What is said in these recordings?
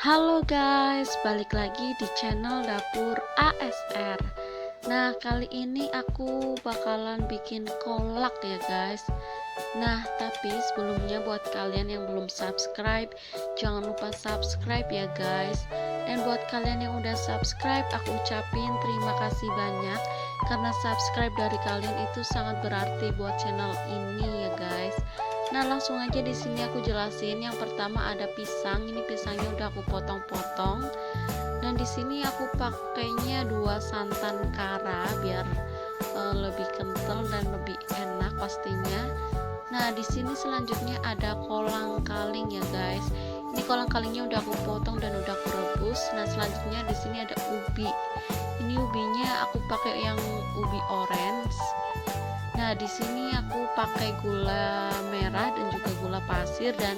Halo guys, balik lagi di channel Dapur ASR. Nah, kali ini aku bakalan bikin kolak ya guys. Nah, tapi sebelumnya buat kalian yang belum subscribe, jangan lupa subscribe ya guys. Dan buat kalian yang udah subscribe, aku ucapin terima kasih banyak karena subscribe dari kalian itu sangat berarti buat channel ini ya guys. Nah, langsung aja di sini aku jelasin. Yang pertama ada pisang. Ini pisangnya udah aku potong-potong. Dan di sini aku pakainya 2 santan kara biar lebih kental dan lebih enak pastinya. Nah, di sini selanjutnya ada kolang kaling ya guys. Ini kolang kalingnya udah aku potong dan udah aku rebus. Nah, selanjutnya di sini ada ubi. Ini ubinya aku pakai yang ubi orange. Nah, di sini aku pakai gula merah dan juga gula pasir, dan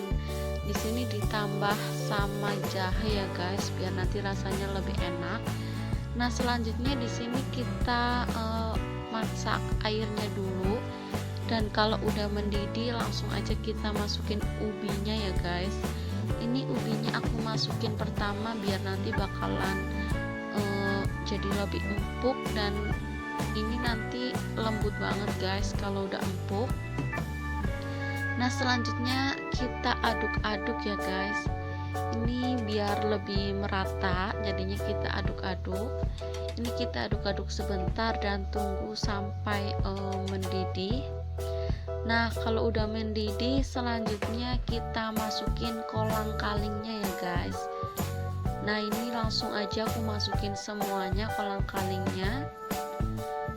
di sini ditambah sama jahe ya guys, biar nanti rasanya lebih enak. Nah, selanjutnya di sini kita masak airnya dulu, dan kalau udah mendidih langsung aja kita masukin ubinya ya guys. Ini ubinya aku masukin pertama biar nanti bakalan jadi lebih empuk, dan ini nanti lembut banget guys kalau udah empuk. Nah, selanjutnya kita aduk-aduk ya guys. Ini biar lebih merata, jadinya kita aduk-aduk. Ini kita aduk-aduk sebentar dan tunggu sampai mendidih. Nah, kalau udah mendidih, selanjutnya kita masukin kolang kalingnya ya guys. Nah, ini langsung aja aku masukin semuanya kolang kalingnya.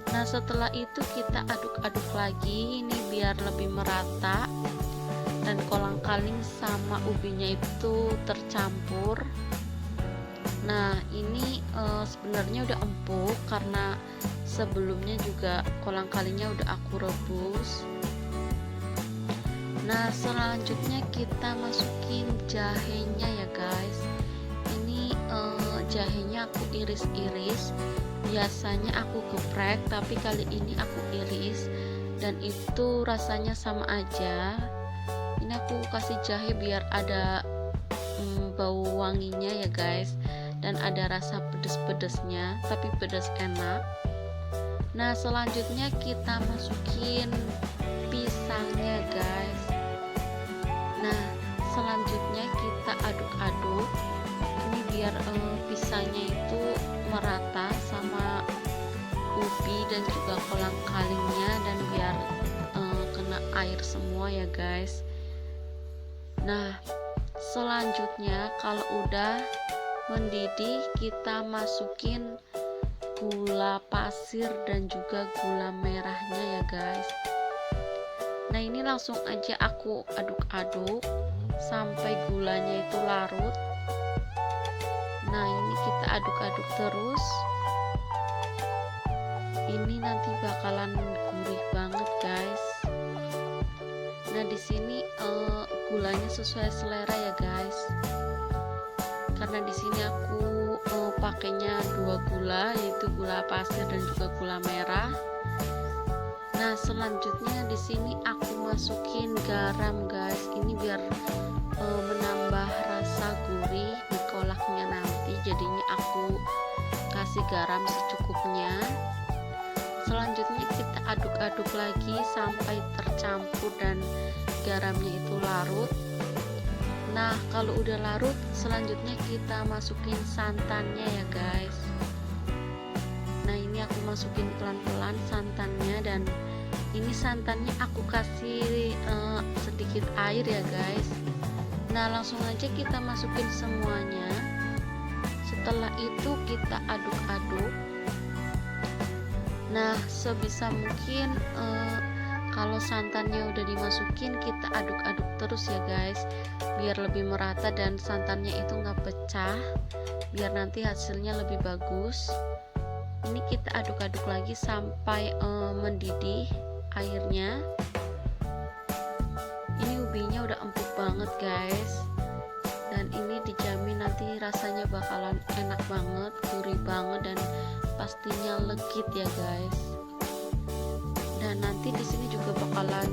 Nah, setelah itu kita aduk-aduk lagi, ini biar lebih merata dan kolang kaling sama ubinya itu tercampur. Nah, ini sebenarnya udah empuk karena sebelumnya juga kolang kalingnya udah aku rebus. Nah, selanjutnya kita masukin jahenya ya guys. Ini jahenya aku iris-iris. Biasanya aku geprek, tapi kali ini aku iris, dan itu rasanya sama aja. Ini aku kasih jahe biar ada bau wanginya ya guys, dan ada rasa pedes-pedesnya, tapi pedes enak. Nah, selanjutnya kita masukin pisangnya guys. Nah, selanjutnya kita aduk-aduk ini biar pisangnya itu merata sama ubi dan juga kolang kalingnya, dan biar kena air semua ya guys. Nah, selanjutnya kalau udah mendidih kita masukin gula pasir dan juga gula merahnya ya guys. Nah, ini langsung aja aku aduk-aduk sampai gulanya itu larut. Nah, ini kita aduk-aduk terus. Ini nanti bakalan gurih banget guys. Nah, di sini gulanya sesuai selera ya guys. Karena di sini aku pakainya 2 gula, yaitu gula pasir dan juga gula merah. Nah, selanjutnya di sini aku masukin garam guys. Ini biar menambah rasa gurih di kolaknya nanti, jadinya aku kasih garam secukupnya. Selanjutnya kita aduk-aduk lagi sampai tercampur dan garamnya itu larut. Nah, kalau udah larut, selanjutnya kita masukin santannya ya guys. Nah, ini aku masukin pelan-pelan santannya, dan ini santannya aku kasih sedikit air ya guys. Nah, langsung aja kita masukin semuanya. Setelah itu kita aduk-aduk. Nah, sebisa mungkin kalau santannya udah dimasukin, kita aduk-aduk terus ya guys, biar lebih merata dan santannya itu nggak pecah, biar nanti hasilnya lebih bagus. Ini kita aduk-aduk lagi sampai mendidih airnya. Ini ubinya udah empuk banget guys, dan ini dijamin nanti rasanya bakalan enak banget, gurih banget, dan pastinya legit ya guys. Dan nanti di sini juga bakalan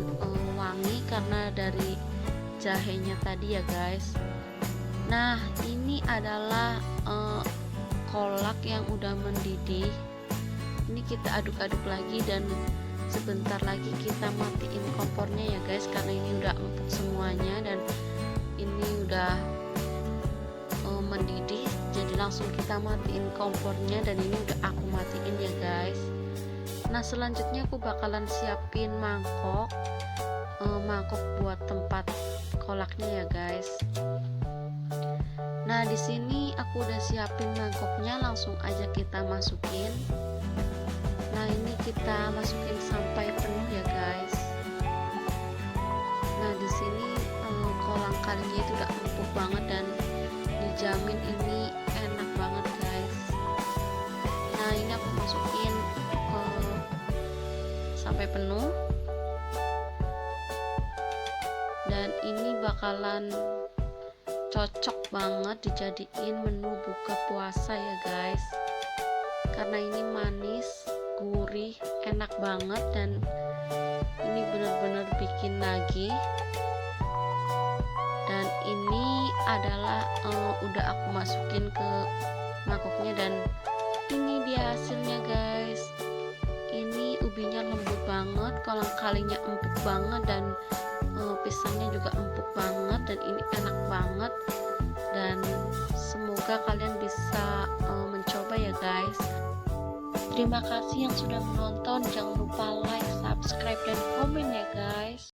wangi karena dari jahenya tadi ya guys. Nah, ini adalah kolak yang udah mendidih. Ini kita aduk-aduk lagi dan sebentar lagi kita matiin kompornya ya guys, karena ini udah empuk semuanya dan ini udah mendidih, jadi langsung kita matiin kompornya dan ini udah aku matiin ya guys. Nah, selanjutnya aku bakalan siapin mangkok buat tempat kolaknya ya guys. Nah, di sini aku udah siapin mangkoknya, langsung aja kita masukin. Nah, ini kita masukin sampai penuh ya guys. Nah, di sini kolang kalinya itu udah empuk banget dan dijamin ini enak banget guys. Nah, ini aku masukin sampai penuh dan ini bakalan cocok banget dijadiin menu buka puasa ya guys, karena ini manis, gurih, enak banget dan ini bener-bener bikin nagih. Dan ini adalah udah aku masukin ke mangkoknya dan ini dia hasilnya guys. Ini ubinya lembut banget, kolang kalinya empuk banget dan pisangnya juga empuk banget dan ini enak banget. Dan semoga kalian bisa mencoba ya guys. Terima kasih yang sudah menonton, jangan lupa like, subscribe, dan komen ya guys.